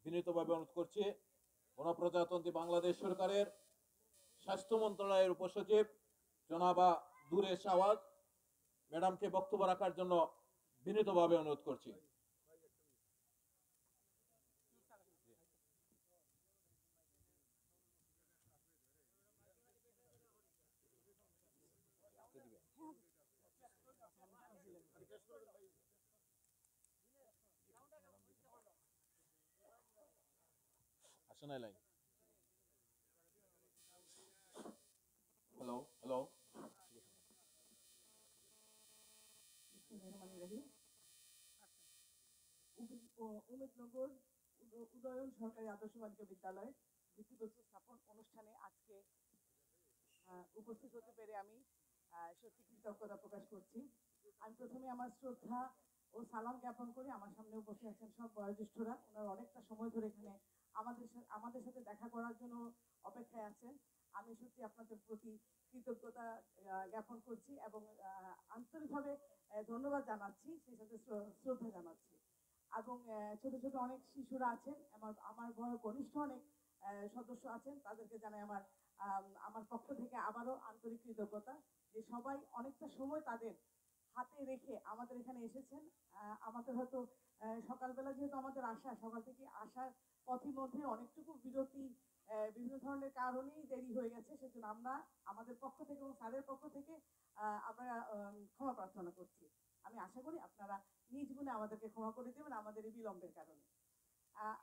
বিনীতভাবে অনুরোধ করছি গণপ্রজাতন্ত্রী বাংলাদেশ সরকারের স্বাস্থ্য মন্ত্রণালয়ের উপসচিব জনাবা দুরেশ আওয়াজ ম্যাডামকে বক্তব্য রাখার জন্য বিনীতভাবে অনুরোধ করছি। আসলে line hello hello Umednagar Udayan সরকারি আদর্শ বালিকা বিদ্যালয় ভিত্তিপ্রস্তর স্থাপন অনুষ্ঠানে আজকে উপস্থিত হতে পেরে আমি সত্যি কৃতজ্ঞতা প্রকাশ করছি। আমি প্রথমে আমার শ্রদ্ধা ও সালাম জ্ঞাপন করি। আমার সামনে বসে আছেন সব বয়োজ্যেষ্ঠরা, ওনারা অনেকটা সময় ধরে এখানে আমাদের সাথে দেখা করার জন্য অপেক্ষায় আছেন। আমি সত্যি আপনাদের প্রতি কৃতজ্ঞতা জ্ঞাপন করছি এবং আন্তরিকভাবে ধন্যবাদ জানাচ্ছি, সেই সাথে শ্রদ্ধা জানাচ্ছি। এবং ছোট ছোট অনেক শিশুরা আছেন, আমার বড় ঘনিষ্ঠ অনেক সদস্য আছেন, তাদেরকে জানাই আমার পক্ষ থেকে আবারও আন্তরিক কৃতজ্ঞতা যে সবাই অনেকটা সময় তাদের হাতে রেখে আমাদের এখানে এসেছেন। আমাদের হয়তো সকালবেলা যেহেতু আমাদের সকাল থেকে আসার পথের মধ্যে অনেকটুকু বিরতি বিভিন্ন ধরনের কারণেই দেরি হয়ে গেছে, সেজন্য আমরা আমাদের পক্ষ থেকে এবং স্যারের পক্ষ থেকে আমরা ক্ষমা প্রার্থনা করছি। আমি আশা করি আপনারা নিজ গুণে আমাদেরকে ক্ষমা করে দেবেন আমাদের এই বিলম্বের কারণে।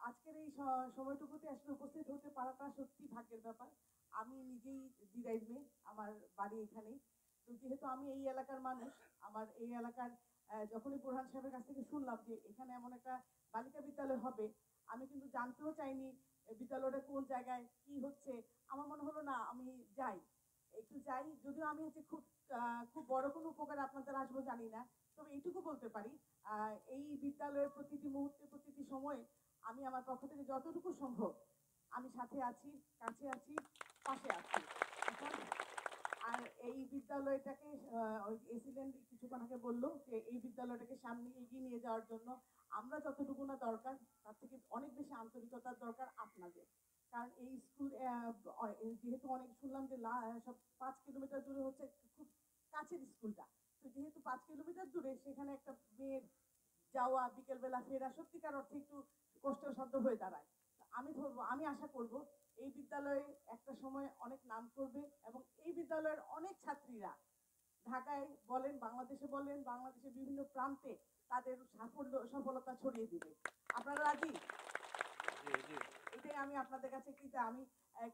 আজকের এই সময়টুকুতে আসলে উপস্থিত হতে পারাটা সত্যি ভাগ্যের ব্যাপার। আমি নিজেই দিরাইর মেয়ে, আমার বাড়ি এখানেই। তো যেহেতু আমি এই এলাকার মানুষ, আমার এই এলাকার যখনই প্রধান সাহেবের কাছ থেকে শুনলাম যে এখানে এমন একটা বালিকা বিদ্যালয় হবে, আমি কিন্তু জানতেও চাইনি বিদ্যালয়টা কোন জায়গায় কি হচ্ছে। আমার মনে হলো না আমি যাই, একটু যাই, যদিও আমি হচ্ছে খুব বড় কোনো উপকারে আপনাদের আসবো জানি না, তবে এইটুকু বলতে পারি এই বিদ্যালয়ের প্রতিটি মুহূর্তে প্রতিটি সময়ে আমি আমার পক্ষ থেকে যতটুকু সম্ভব আমি সাথে আছি, কাছে আছি, পাশে আছি। আর এই বিদ্যালয়টাকে এসিডেন্ট কিছুক্ষণ আগে বললো যে এই বিদ্যালয়টাকে সামনে এগিয়ে নিয়ে যাওয়ার জন্য আমরা যতটুকু না দরকার তার থেকে অনেক বেশি আন্তরিকতার দরকার আপনাদের। কারণ এই স্কুল যেহেতু অনেক শুনলাম যে সব 5 কিলোমিটার দূরে হচ্ছে, খুব কাছের স্কুলটা। তো যেহেতু 5 কিলোমিটার দূরে, সেখানে একটা মেয়ের যাওয়া বিকেলবেলা ফেরা সত্যিকার অর্থে একটু কষ্টসাধ্য হয়ে দাঁড়ায়। আমি আশা করব এই বিদ্যালয়ে একটা সময় অনেক নাম করবে এবং এই বিদ্যালয়ের অনেক ছাত্রীরা ঢাকায় বলেন, বাংলাদেশে বলেন, বাংলাদেশের বিভিন্ন প্রান্তে তাদের সফলতা ছড়িয়ে দিবে। আপনারা রাজি? এটাই আমি আপনাদের কাছে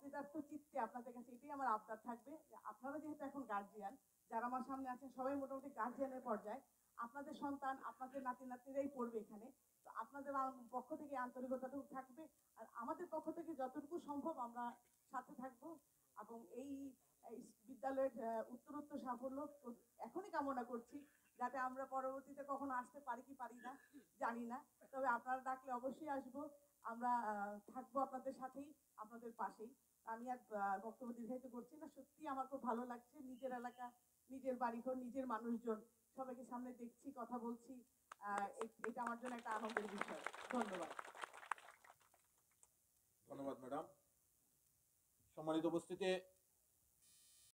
কৃতার্থ চিত্তে আপনাদের কাছে এটাই আমার আবদার থাকবে। আপনারা যেহেতু এখন গার্জিয়ান, যারা আমার সামনে আছেন সবাই মোটামুটি গার্জিয়ানের পর্যায়ে, আপনাদের সন্তান আপনাদের নাতি নাতনিরাই পড়বে এখানে। তো আপনাদের পক্ষ থেকে আন্তরিকতাটুকু থাকবে, আর আমাদের পক্ষ থেকে যতটুকু সম্ভব আমরা সাথে থাকব এবং এই বিদ্যালয়ের উত্তরোত্তর সাফল্য এখনই কামনা করছি, যাতে আমরা পরবর্তীতে কখনো আসতে পারি কি পারি না জানি না, তবে আপনারা ডাকলে অবশ্যই আসবো। আমরা থাকবো আপনাদের সাথেই, আপনাদের পাশেই। আমি আর বক্তব্য দীর্ঘায়িত করছি না। সত্যি আমার খুব ভালো লাগছে, নিজের এলাকা, নিজের বাড়িঘর, নিজের মানুষজন সবাইকে সামনে দেখছি, কথা বলছি। এটা আমার জন্য একটা আনন্দের বিষয়। ধন্যবাদ। ধন্যবাদ ম্যাডাম। সম্মানিত উপস্থিতি,